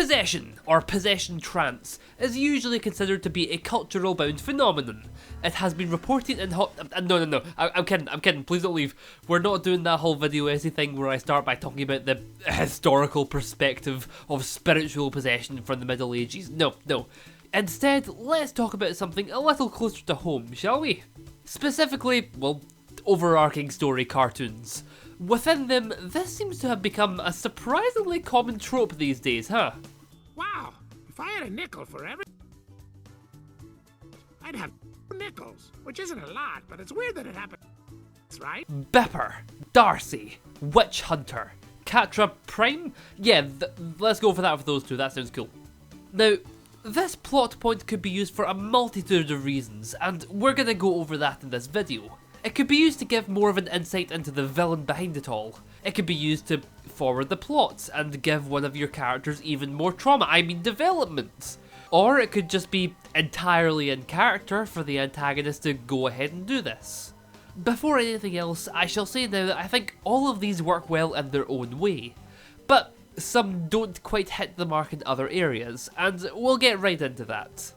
Possession, or possession trance, is usually considered to be a cultural bound phenomenon. It has been reported in No, I'm kidding, please don't leave. We're not doing that whole video essay thing where I start by talking about the historical perspective of spiritual possession from the Middle Ages. No. Instead, let's talk about something a little closer to home, shall we? Specifically, well, overarching story cartoons. Within them, this seems to have become a surprisingly common trope these days, huh? Wow, if I had a nickel for every... I'd have nickels, which isn't a lot, but it's weird that it happens, right? Bipper, Darcy, Witch Hunter, Catra Prime? Yeah, let's go for that for those two, that sounds cool. Now, this plot point could be used for a multitude of reasons, and we're gonna go over that in this video. It could be used to give more of an insight into the villain behind it all. It could be used to forward the plot and give one of your characters even more development. Or it could just be entirely in character for the antagonist to go ahead and do this. Before anything else, I shall say now that I think all of these work well in their own way, but some don't quite hit the mark in other areas, and we'll get right into that.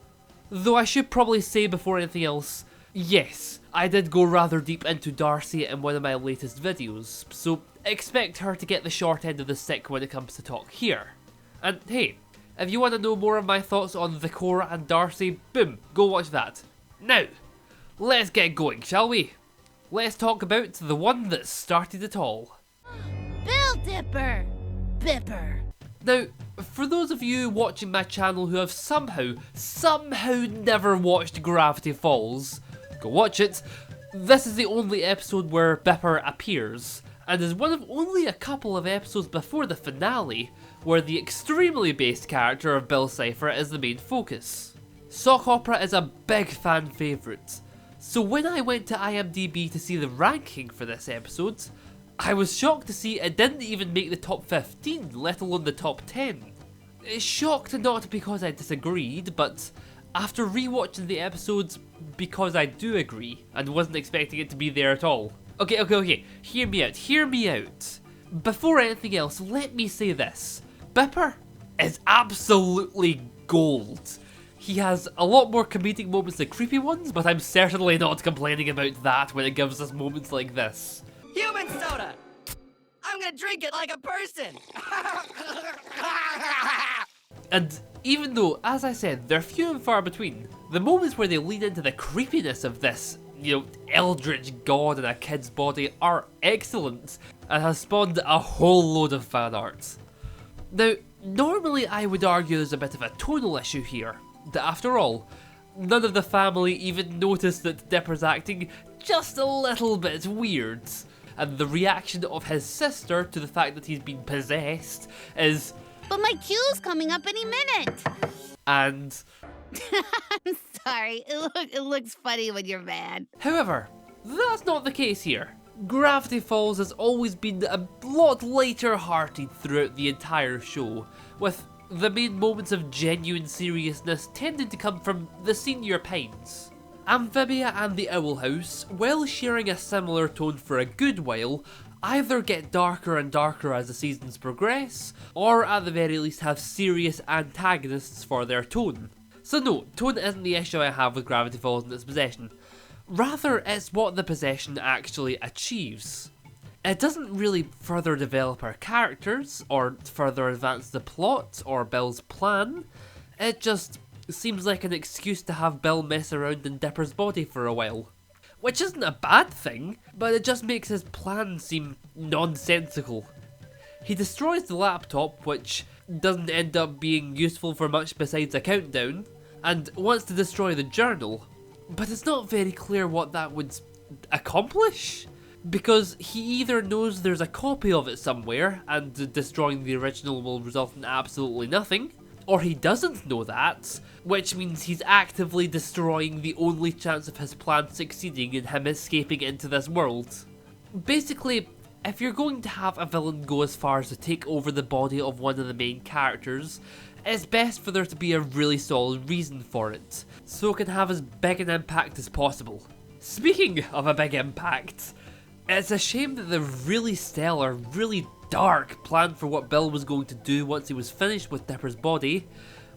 Though I should probably say before anything else, yes, I did go rather deep into Darcy in one of my latest videos, so expect her to get the short end of the stick when it comes to talk here. And hey, if you want to know more of my thoughts on the Core and Darcy, boom, go watch that. Now, let's get going, shall we? Let's talk about the one that started it all. Bill Dipper! Bipper! Now, for those of you watching my channel who have somehow never watched Gravity Falls, go watch it. This is the only episode where Bipper appears, and is one of only a couple of episodes before the finale where the extremely based character of Bill Cipher is the main focus. Sock Opera is a big fan favourite, so when I went to IMDb to see the ranking for this episode, I was shocked to see it didn't even make the top 15, let alone the top 10. Shocked not because I disagreed, but after rewatching the episodes, because I do agree, and wasn't expecting it to be there at all. Okay, hear me out. Before anything else, let me say this. Bipper is absolutely gold. He has a lot more comedic moments than creepy ones, but I'm certainly not complaining about that when it gives us moments like this. Human soda! I'm gonna drink it like a person! And even though, as I said, they're few and far between, the moments where they lean into the creepiness of this, eldritch god in a kid's body are excellent, and has spawned a whole load of fan art. Now, normally I would argue there's a bit of a tonal issue here, that after all, none of the family even noticed that Dipper's acting just a little bit weird, and the reaction of his sister to the fact that he's been possessed is, But my cue's coming up any minute! and... I'm sorry, it looks funny when you're mad. However, that's not the case here. Gravity Falls has always been a lot lighter-hearted throughout the entire show, with the main moments of genuine seriousness tending to come from the senior Pines. Amphibia and the Owl House, while sharing a similar tone for a good while, either get darker and darker as the seasons progress, or at the very least have serious antagonists for their tone. So no, tone isn't the issue I have with Gravity Falls and its possession. Rather, it's what the possession actually achieves. It doesn't really further develop our characters, or further advance the plot, or Bill's plan. It just seems like an excuse to have Bill mess around in Dipper's body for a while. Which isn't a bad thing, but it just makes his plan seem nonsensical. He destroys the laptop, which doesn't end up being useful for much besides a countdown, and wants to destroy the journal, but it's not very clear what that would accomplish, because he either knows there's a copy of it somewhere, and destroying the original will result in absolutely nothing, or he doesn't know that, which means he's actively destroying the only chance of his plan succeeding in him escaping into this world. Basically, if you're going to have a villain go as far as to take over the body of one of the main characters, it's best for there to be a really solid reason for it, so it can have as big an impact as possible. Speaking of a big impact, it's a shame that the really stellar, really dark plan for what Bill was going to do once he was finished with Dipper's body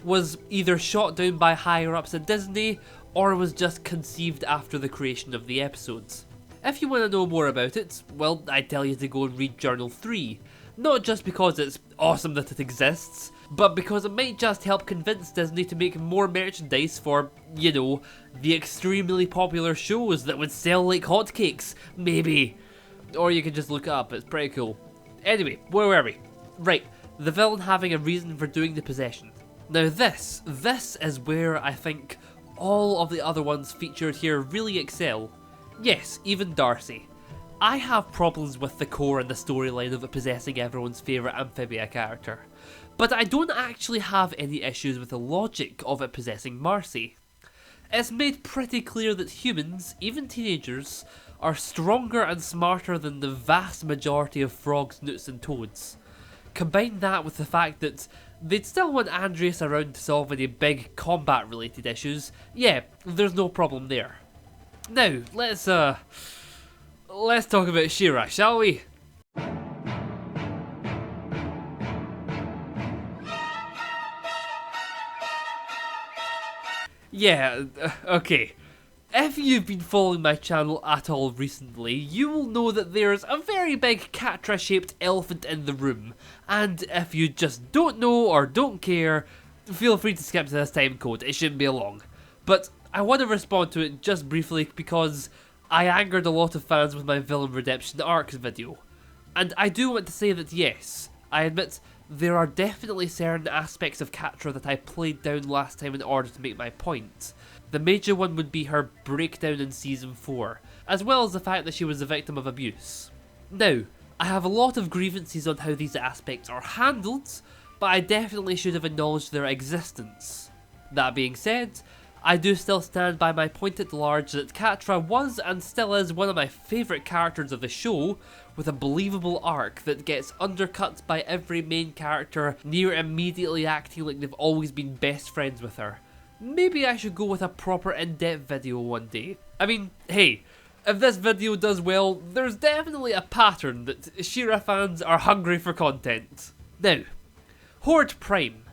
was either shot down by higher ups at Disney or was just conceived after the creation of the episodes. If you want to know more about it, well, I tell you to go and read Journal 3. Not just because it's awesome that it exists, but because it might just help convince Disney to make more merchandise for, you know, the extremely popular shows that would sell like hotcakes, maybe. Or you can just look it up, it's pretty cool. Anyway, where were we? Right, the villain having a reason for doing the possession. Now this is where I think all of the other ones featured here really excel. Yes, even Darcy. I have problems with the core and the storyline of it possessing everyone's favourite Amphibia character, but I don't actually have any issues with the logic of it possessing Marcy. It's made pretty clear that humans, even teenagers, are stronger and smarter than the vast majority of frogs, newts and toads. Combine that with the fact that they'd still want Andreas around to solve any big combat related issues, yeah, there's no problem there. Now, let's talk about She-Ra, shall we? Yeah, okay. If you've been following my channel at all recently, you will know that there's a very big Catra-shaped elephant in the room, and if you just don't know or don't care, feel free to skip to this time code, it shouldn't be long. But I want to respond to it just briefly because I angered a lot of fans with my Villain Redemption Arcs video. And I do want to say that yes, I admit there are definitely certain aspects of Catra that I played down last time in order to make my point. The major one would be her breakdown in Season 4, as well as the fact that she was a victim of abuse. Now, I have a lot of grievances on how these aspects are handled, but I definitely should have acknowledged their existence. That being said, I do still stand by my point at large that Catra was and still is one of my favourite characters of the show, with a believable arc that gets undercut by every main character near immediately acting like they've always been best friends with her. Maybe I should go with a proper in-depth video one day. I mean, hey, if this video does well, there's definitely a pattern that She-Ra fans are hungry for content. Now, Horde Prime.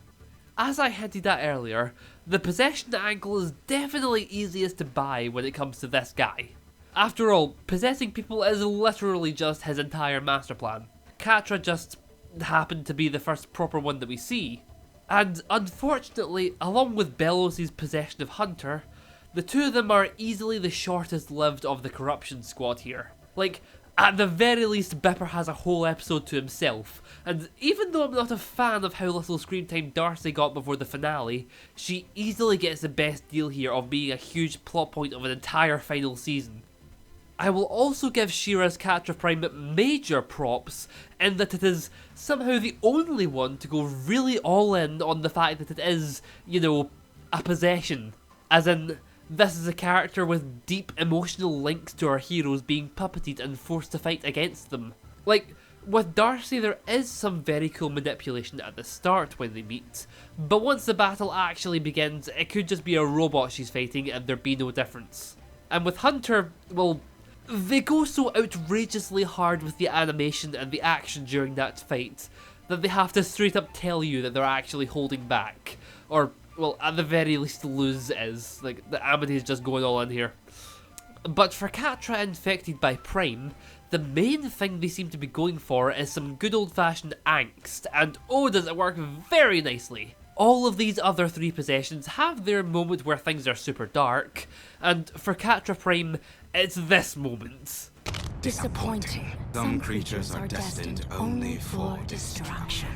As I hinted at earlier, the possession angle is definitely easiest to buy when it comes to this guy. After all, possessing people is literally just his entire master plan. Catra just happened to be the first proper one that we see. And unfortunately, along with Bellows' possession of Hunter, the two of them are easily the shortest lived of the corruption squad here. Like, at the very least, Bipper has a whole episode to himself, and even though I'm not a fan of how little screen time Darcy got before the finale, she easily gets the best deal here of being a huge plot point of an entire final season. I will also give She-Ra's Catra Prime major props in that it is somehow the only one to go really all in on the fact that it is, you know, a possession. As in, this is a character with deep emotional links to our heroes being puppeted and forced to fight against them. Like, with Darcy there is some very cool manipulation at the start when they meet, but once the battle actually begins, it could just be a robot she's fighting and there'd be no difference. And with Hunter, well, they go so outrageously hard with the animation and the action during that fight that they have to straight up tell you that they're actually holding back. Or, well, at the very least lose is. Like, the Amity is just going all in here. But for Catra infected by Prime, the main thing they seem to be going for is some good old fashioned angst, and oh does it work very nicely. All of these other three possessions have their moment where things are super dark, and for Catra Prime, it's this moment. Disappointing. Some creatures are destined only for destruction.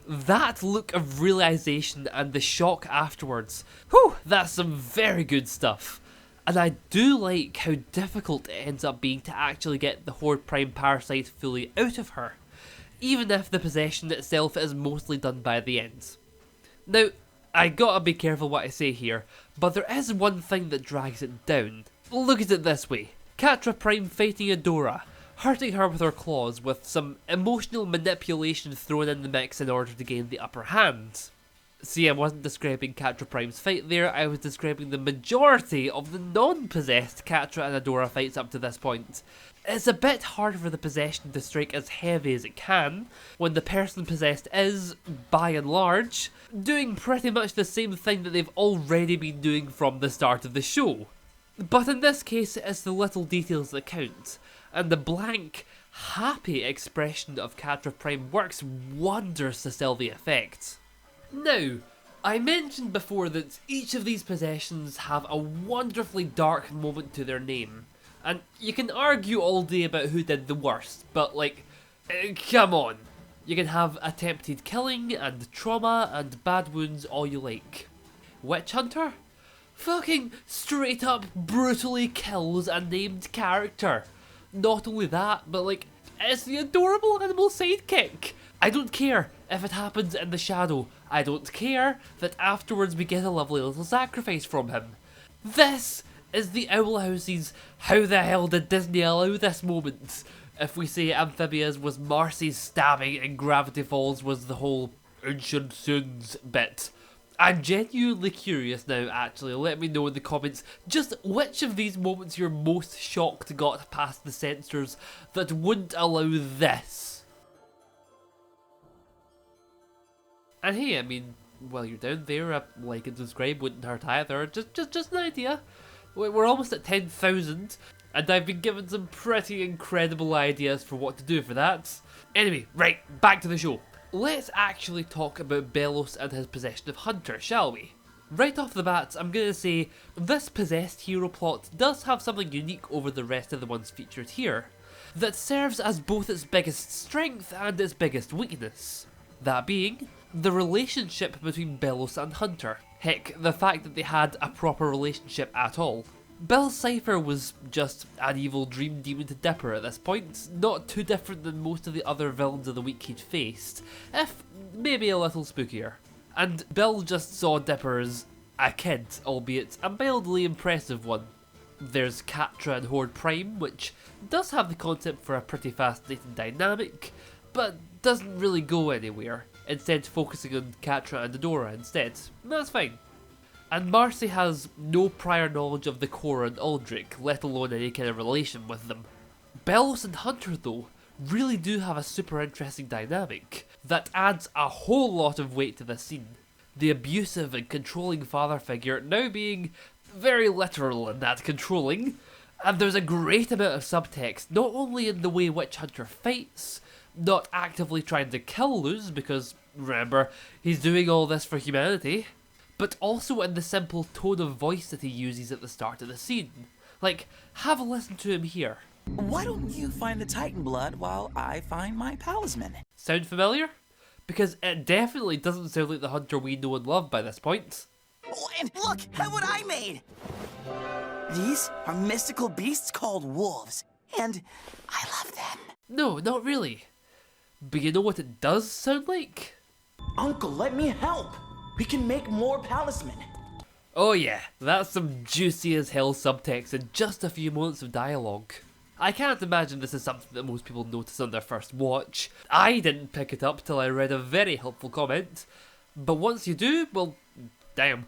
That look of realisation and the shock afterwards, whew, that's some very good stuff. And I do like how difficult it ends up being to actually get the Horde Prime parasite fully out of her, even if the possession itself is mostly done by the end. Now, I gotta be careful what I say here, but there is one thing that drags it down. Look at it this way. Catra Prime fighting Adora, hurting her with her claws with some emotional manipulation thrown in the mix in order to gain the upper hand. See, I wasn't describing Catra Prime's fight there, I was describing the majority of the non-possessed Catra and Adora fights up to this point. It's a bit harder for the possession to strike as heavy as it can, when the person possessed is, by and large, doing pretty much the same thing that they've already been doing from the start of the show. But in this case, it's the little details that count, and the blank, happy expression of Catra Prime works wonders to sell the effect. Now, I mentioned before that each of these possessions have a wonderfully dark moment to their name. And you can argue all day about who did the worst, but like, come on. You can have attempted killing and trauma and bad wounds all you like. Witch Hunter? Fucking straight up brutally kills a named character. Not only that, but like, it's the adorable animal sidekick. I don't care if it happens in the shadow. I don't care that afterwards we get a lovely little sacrifice from him. This is the Owl House's how the hell did Disney allow this moment? If we say Amphibia's was Marcy's stabbing and Gravity Falls was the whole ancient sins bit. I'm genuinely curious now, actually. Let me know in the comments just which of these moments you're most shocked got past the censors that wouldn't allow this. And hey, I mean, while you're down there, a like and subscribe wouldn't hurt either. Just an idea. We're almost at 10,000, and I've been given some pretty incredible ideas for what to do for that. Anyway, right, back to the show. Let's actually talk about Belos and his possession of Hunter, shall we? Right off the bat, I'm going to say this possessed hero plot does have something unique over the rest of the ones featured here, that serves as both its biggest strength and its biggest weakness. That being, the relationship between Belos and Hunter. Heck, the fact that they had a proper relationship at all. Bill Cipher was just an evil dream demon to Dipper at this point, not too different than most of the other villains of the week he'd faced, if maybe a little spookier. And Bill just saw Dipper as a kid, albeit a mildly impressive one. There's Catra and Horde Prime, which does have the concept for a pretty fascinating dynamic, but doesn't really go anywhere, instead focusing on Catra and Adora instead. That's fine. And Marcy has no prior knowledge of the Core and Aldrich, let alone any kind of relation with them. Belos and Hunter, though, really do have a super interesting dynamic that adds a whole lot of weight to this scene. The abusive and controlling father figure now being very literal in that controlling, and there's a great amount of subtext, not only in the way Witch Hunter fights, not actively trying to kill Luz, because, remember, he's doing all this for humanity, but also in the simple tone of voice that he uses at the start of the scene. Like, have a listen to him here. Why don't you find the Titan blood while I find my talisman? Sound familiar? Because it definitely doesn't sound like the Hunter we know and love by this point. Oh, and look at what I made! These are mystical beasts called wolves, and I love them. No, not really. But you know what it does sound like? Uncle, let me help. We can make more talisman. Oh yeah, that's some juicy as hell subtext in just a few moments of dialogue. I can't imagine this is something that most people notice on their first watch. I didn't pick it up till I read a very helpful comment. But once you do, well, damn.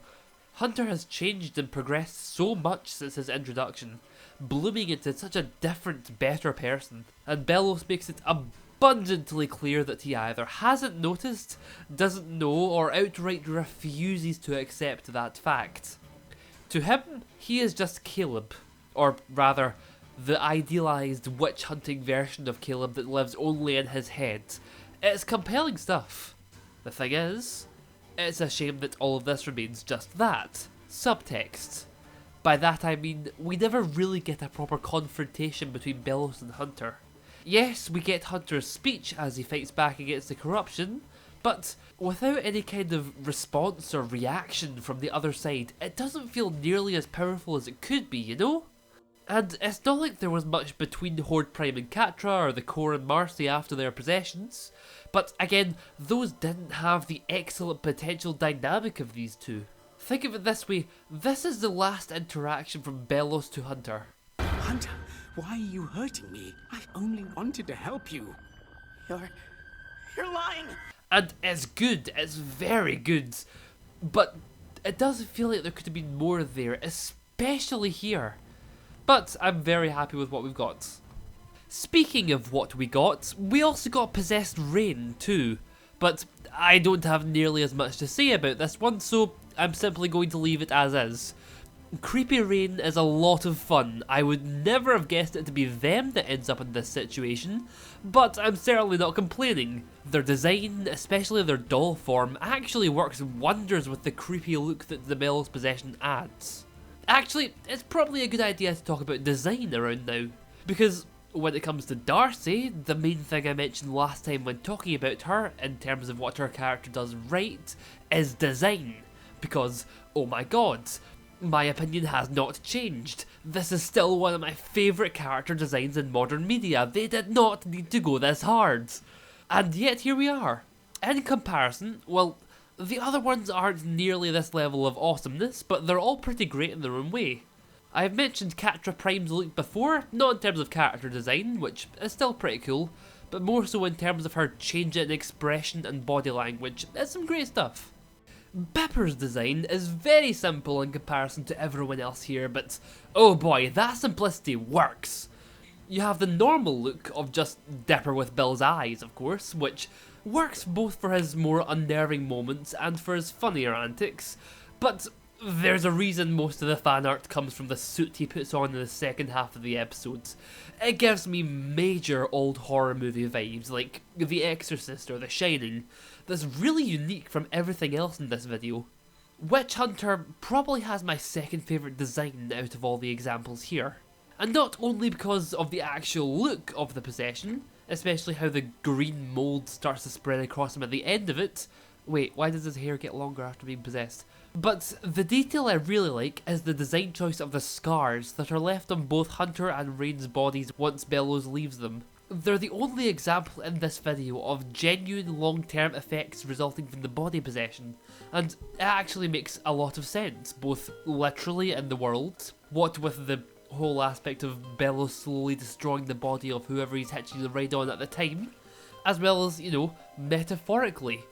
Hunter has changed and progressed so much since his introduction, blooming into such a different, better person. And Belos makes it abundantly clear that he either hasn't noticed, doesn't know, or outright refuses to accept that fact. To him, he is just Caleb, or rather, the idealised witch-hunting version of Caleb that lives only in his head. It's compelling stuff. The thing is, it's a shame that all of this remains just that, subtext. By that I mean, we never really get a proper confrontation between Belos and Hunter. Yes, we get Hunter's speech as he fights back against the corruption, but without any kind of response or reaction from the other side, it doesn't feel nearly as powerful as it could be, you know? And it's not like there was much between Horde Prime and Catra or the Core and Marcy after their possessions, but again, those didn't have the excellent potential dynamic of these two. Think of it this way, this is the last interaction from Belos to Hunter. Hunter, why are you hurting me? I only wanted to help you. You're lying! And it's good, it's very good, but it does feel like there could have been more there, especially here. But I'm very happy with what we've got. Speaking of what we also got Possessed Rain too, but I don't have nearly as much to say about this one, so I'm simply going to leave it as is. Creepy Rain is a lot of fun. I would never have guessed it to be them that ends up in this situation, but I'm certainly not complaining. Their design, especially their doll form, actually works wonders with the creepy look that the Bellows possession adds. Actually, it's probably a good idea to talk about design around now, because when it comes to Darcy, the main thing I mentioned last time when talking about her, in terms of what her character does right, is design. Because, oh my god, my opinion has not changed. This is still one of my favourite character designs in modern media. They did not need to go this hard. And yet here we are. In comparison, well, the other ones aren't nearly this level of awesomeness, but they're all pretty great in their own way. I've mentioned Catra Prime's look before, not in terms of character design, which is still pretty cool, but more so in terms of her change in expression and body language. It's some great stuff. Bipper's design is very simple in comparison to everyone else here, but oh boy, that simplicity works. You have the normal look of just Dipper with Bill's eyes, of course, which works both for his more unnerving moments and for his funnier antics, but there's a reason most of the fan art comes from the suit he puts on in the second half of the episodes. It gives me major old horror movie vibes, like The Exorcist or The Shining, that's really unique from everything else in this video. Witch Hunter probably has my second favourite design out of all the examples here. And not only because of the actual look of the possession, especially how the green mould starts to spread across him at the end of it. Wait, why does his hair get longer after being possessed? But the detail I really like is the design choice of the scars that are left on both Hunter and Rain's bodies once Bellows leaves them. They're the only example in this video of genuine long-term effects resulting from the body possession, and it actually makes a lot of sense, both literally in the world, what with the whole aspect of Bellows slowly destroying the body of whoever he's hitching the ride on at the time, as well as, you know, metaphorically,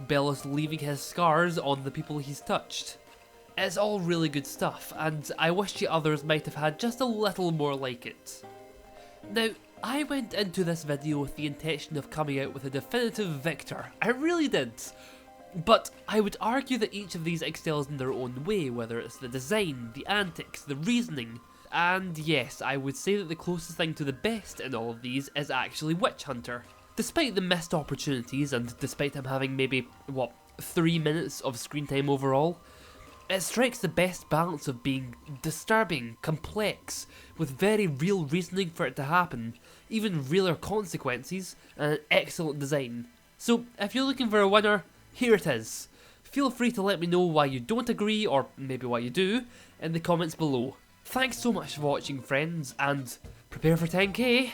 Bellows leaving his scars on the people he's touched. It's all really good stuff, and I wish the others might have had just a little more like it. Now, I went into this video with the intention of coming out with a definitive victor, I really did. But I would argue that each of these excels in their own way, whether it's the design, the antics, the reasoning, and yes, I would say that the closest thing to the best in all of these is actually Witch Hunter. Despite the missed opportunities, and despite him having maybe, 3 minutes of screen time overall, it strikes the best balance of being disturbing, complex, with very real reasoning for it to happen, even realer consequences, and an excellent design. So if you're looking for a winner, here it is. Feel free to let me know why you don't agree, or maybe why you do, in the comments below. Thanks so much for watching, friends, and prepare for 10k!